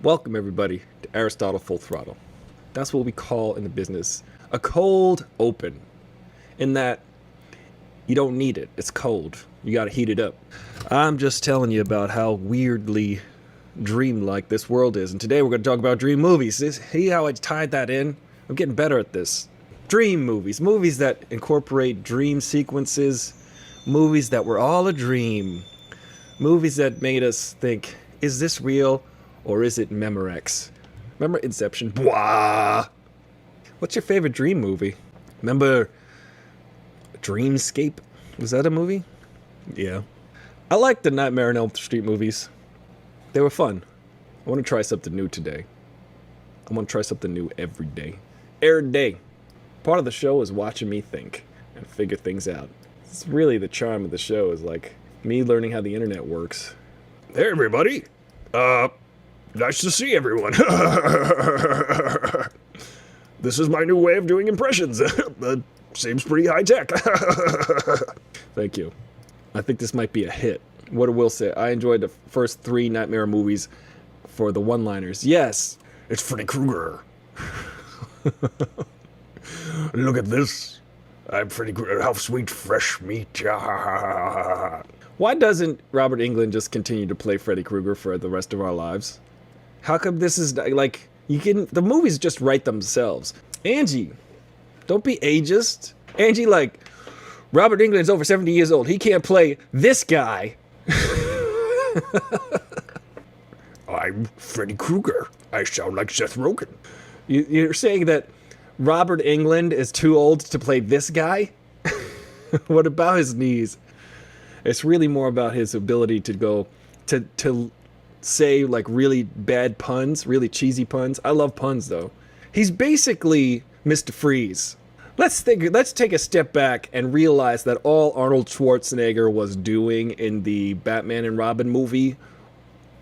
Welcome everybody to Aristotle Full Throttle. That's what we call in the business a cold open. In that you don't need it. It's cold. You gotta heat it up. I'm just telling you about how weirdly dreamlike this world is. And today we're gonna talk about dream movies. See how I tied that in? I'm getting better at this. Dream movies. Movies that incorporate dream sequences. Movies that were all a dream. Movies that made us think, is this real or is it Memorex? Remember Inception? Bwah! What's your favorite dream movie? Remember Dreamscape? Was that a movie? Yeah. I like the Nightmare on Elm Street movies. They were fun. I want to try something new today. I want to try something new every day. Airday. Part of the show is watching me think and figure things out. It's really the charm of the show, is like me learning how the internet works. Hey everybody! Nice to see everyone. This is my new way of doing impressions. That seems pretty high tech. Thank you. I think this might be a hit. What I will say, I enjoyed the first 3 Nightmare movies for the one-liners. Yes, it's Freddy Krueger. Look at this. I'm Freddy Krueger. How sweet, fresh meat. Why doesn't Robert Englund just continue to play Freddy Krueger for the rest of our lives? How come this is like, the movies just write themselves. Angie, don't be ageist. Angie, like, Robert Englund's over 70 years old. He can't play this guy. I'm Freddy Krueger. I sound like Seth Rogen. You're saying that Robert Englund is too old to play this guy? What about his knees? It's really more about his ability to go to say like really bad puns, really cheesy puns. I love puns though. He's basically Mr. Freeze. Let's take a step back and realize that all Arnold Schwarzenegger was doing in the Batman and Robin movie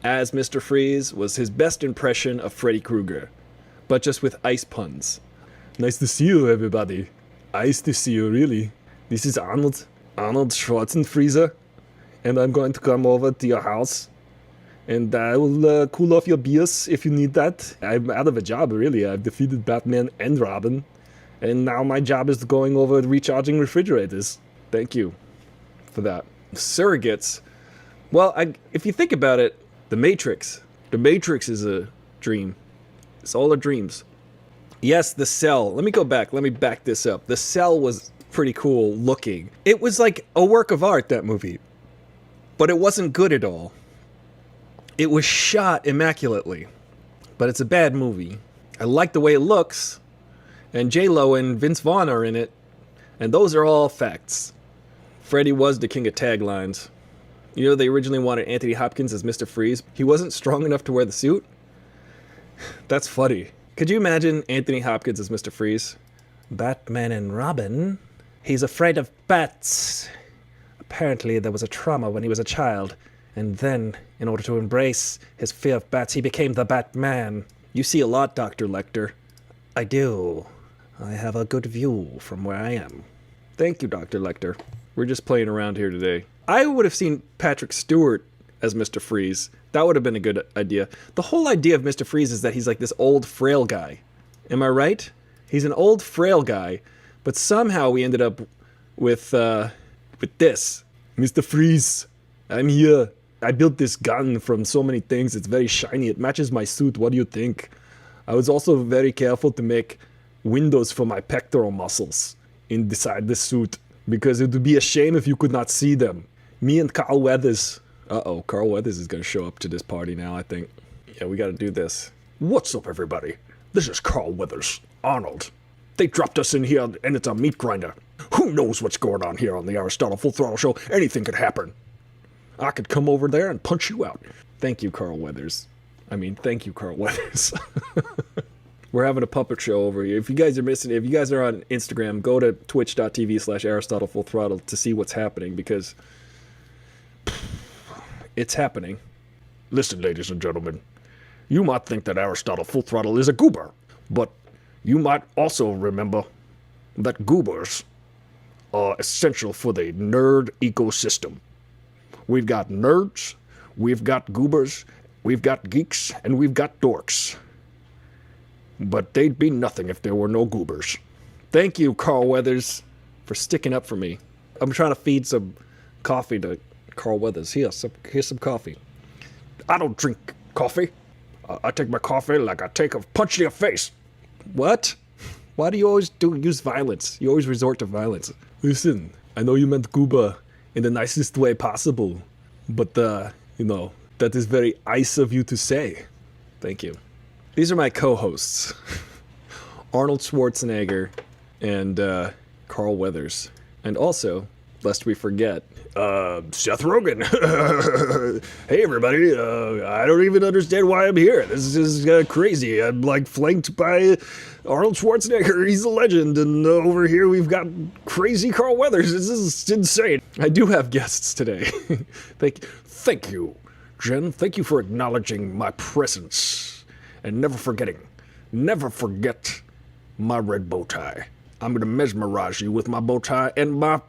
as Mr. Freeze was his best impression of Freddy Krueger, but just with ice puns. Nice to see you, everybody. Nice to see you, really. This is Arnold Schwarzenegger, and I'm going to come over to your house, and I will cool off your beers if you need that. I'm out of a job, really. I've defeated Batman and Robin, and now my job is going over recharging refrigerators. Thank you for that. Surrogates. Well, if you think about it, The Matrix is a dream. It's all our dreams. Yes, The Cell. Let me go back. Let me back this up. The Cell was pretty cool looking. It was like a work of art, that movie. But it wasn't good at all. It was shot immaculately. But it's a bad movie. I like the way it looks. And J-Lo and Vince Vaughn are in it. And those are all facts. Freddy was the king of taglines. You know, they originally wanted Anthony Hopkins as Mr. Freeze. He wasn't strong enough to wear the suit. That's funny. Could you imagine Anthony Hopkins as Mr. Freeze? Batman and Robin. He's afraid of bats. Apparently there was a trauma when he was a child. And then, in order to embrace his fear of bats, he became the Batman. You see a lot, Dr. Lecter. I do. I have a good view from where I am. Thank you, Dr. Lecter. We're just playing around here today. I would have seen Patrick Stewart as Mr. Freeze. That would have been a good idea. The whole idea of Mr. Freeze is that he's like this old, frail guy. Am I right? He's an old, frail guy, but somehow we ended up with this. Mr. Freeze, I'm here. I built this gun from so many things. It's very shiny. It matches my suit. What do you think? I was also very careful to make windows for my pectoral muscles inside this suit, because it would be a shame if you could not see them. Me and Karl Weathers. Uh-oh, Karl Weathers is going to show up to this party now, I think. Yeah, we got to do this. What's up, everybody? This is Karl Weathers. Arnold. They dropped us in here, and it's a meat grinder. Who knows what's going on here on the Aristotle Full Throttle Show? Anything could happen. I could come over there and punch you out. Thank you, Karl Weathers. Thank you, Karl Weathers. We're having a puppet show over here. If you guys are missing it, if you guys are on Instagram, go to twitch.tv/Aristotle Full Throttle to see what's happening, because it's happening. Listen, ladies and gentlemen, you might think that Aristotle Full Throttle is a goober, but you might also remember that goobers are essential for the nerd ecosystem. We've got nerds, we've got goobers, We've got geeks and we've got dorks. But they'd be nothing if there were no goobers. Thank you, Karl Weathers, for sticking up for me. I'm trying to feed some coffee to Karl Weathers. Here's some coffee. I don't drink coffee. I take my coffee like I take a punch to your face. What? Why do you always use violence? You always resort to violence. Listen, I know you meant gooba in the nicest way possible, but, that is very nice of you to say. Thank you. These are my co-hosts, Arnold Schwarzenegger and Karl Weathers. And also, lest we forget, Seth Rogen. Hey everybody, I don't even understand why I'm here. This is crazy. I'm like flanked by Arnold Schwarzenegger. He's a legend. And over here we've got crazy Karl Weathers. This is insane. I do have guests today. Thank you, Jen. Thank you for acknowledging my presence. And never forget my red bow tie. I'm gonna mesmerize you with my bow tie and my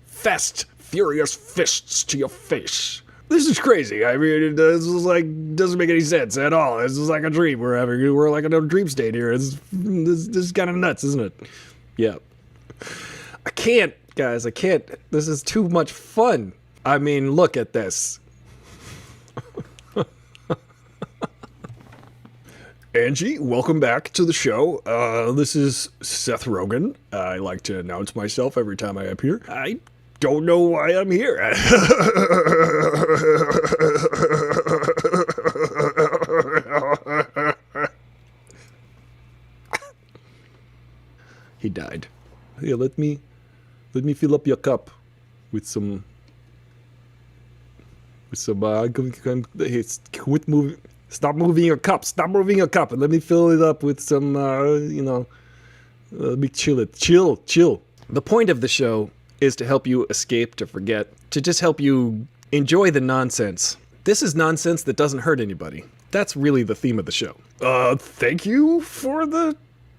fast, furious fists to your face. This is crazy. I mean, this is like, doesn't make any sense at all. This is like a dream we're having. We're like in a dream state here. This is kind of nuts, isn't it? Yeah. I can't, guys. I can't. This is too much fun. I mean, look at this. Angie, welcome back to the show. This is Seth Rogen. I like to announce myself every time I appear. I don't know why I'm here. He died. Here, let me fill up your cup with some. Quit moving. Stop moving your cup. Stop moving your cup, and let me fill it up with some. Let me chill it. Chill. The point of the show is to help you escape, to forget, to just help you enjoy the nonsense. This is nonsense that doesn't hurt anybody. That's really the theme of the show. Thank you for the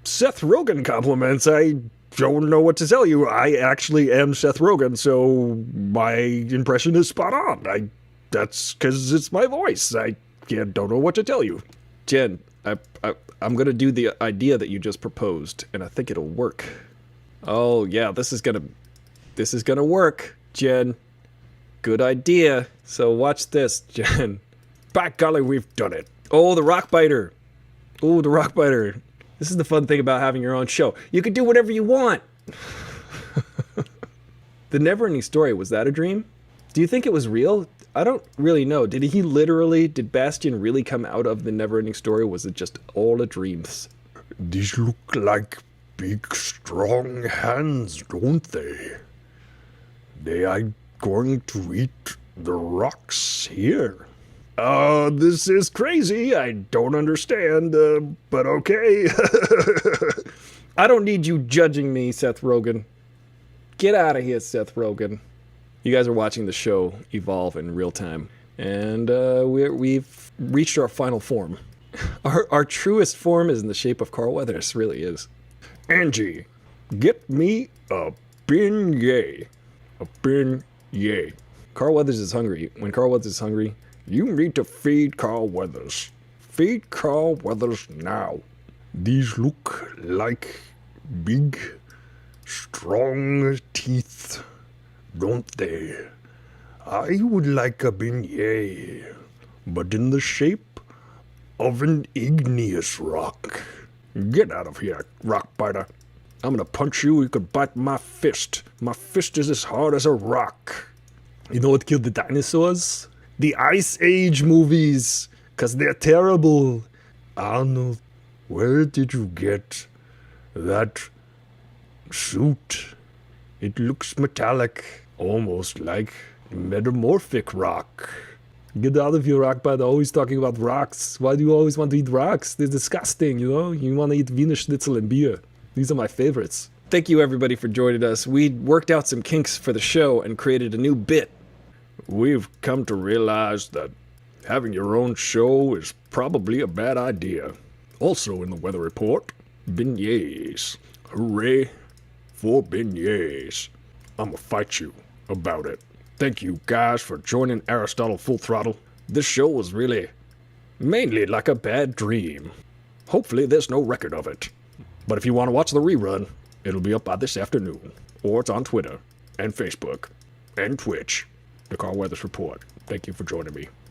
Seth Rogen compliments. I don't know what to tell you. I actually am Seth Rogen, so my impression is spot on. That's because it's my voice. I don't know what to tell you. Jen, I'm gonna do the idea that you just proposed, and I think it'll work. Oh yeah, this is gonna work, Jen. Good idea. So watch this, Jen. By golly, we've done it. Oh, the rock biter. Oh, the rock biter. This is the fun thing about having your own show. You can do whatever you want. The never-ending story, was that a dream? Do you think it was real? I don't really know. Did Bastian really come out of the never-ending story? Was it just all a dream? These look like big, strong hands, don't they? They are going to eat the rocks here. This is crazy. I don't understand, but okay. I don't need you judging me, Seth Rogen. Get out of here, Seth Rogen. You guys are watching the show evolve in real time, and we've reached our final form. Our truest form is in the shape of Karl Weathers, really is. Angie, get me a beignet. A beignet. Karl Weathers is hungry. When Karl Weathers is hungry, you need to feed Karl Weathers. Feed Karl Weathers now. These look like big, strong teeth, don't they? I would like a beignet, but in the shape of an igneous rock. Get out of here, rock biter. I'm gonna punch you, you could bite my fist. My fist is as hard as a rock. You know what killed the dinosaurs? The Ice Age movies, 'cause they're terrible. Arnold, where did you get that suit? It looks metallic. Almost like metamorphic rock. Get out of here, rock biter. Always talking about rocks. Why do you always want to eat rocks? They're disgusting, you know? You want to eat Wiener Schnitzel and beer. These are my favorites. Thank you, everybody, for joining us. We worked out some kinks for the show and created a new bit. We've come to realize that having your own show is probably a bad idea. Also in the weather report, beignets. Hooray for beignets. I'ma fight you about it. Thank you guys for joining Aristotle Full Throttle. This show was really Mainly like a bad dream. Hopefully there's no record of it. But if you want to watch the rerun, it'll be up by this afternoon. Or it's on Twitter, and Facebook, and Twitch. The Karl Weathers Report. Thank you for joining me.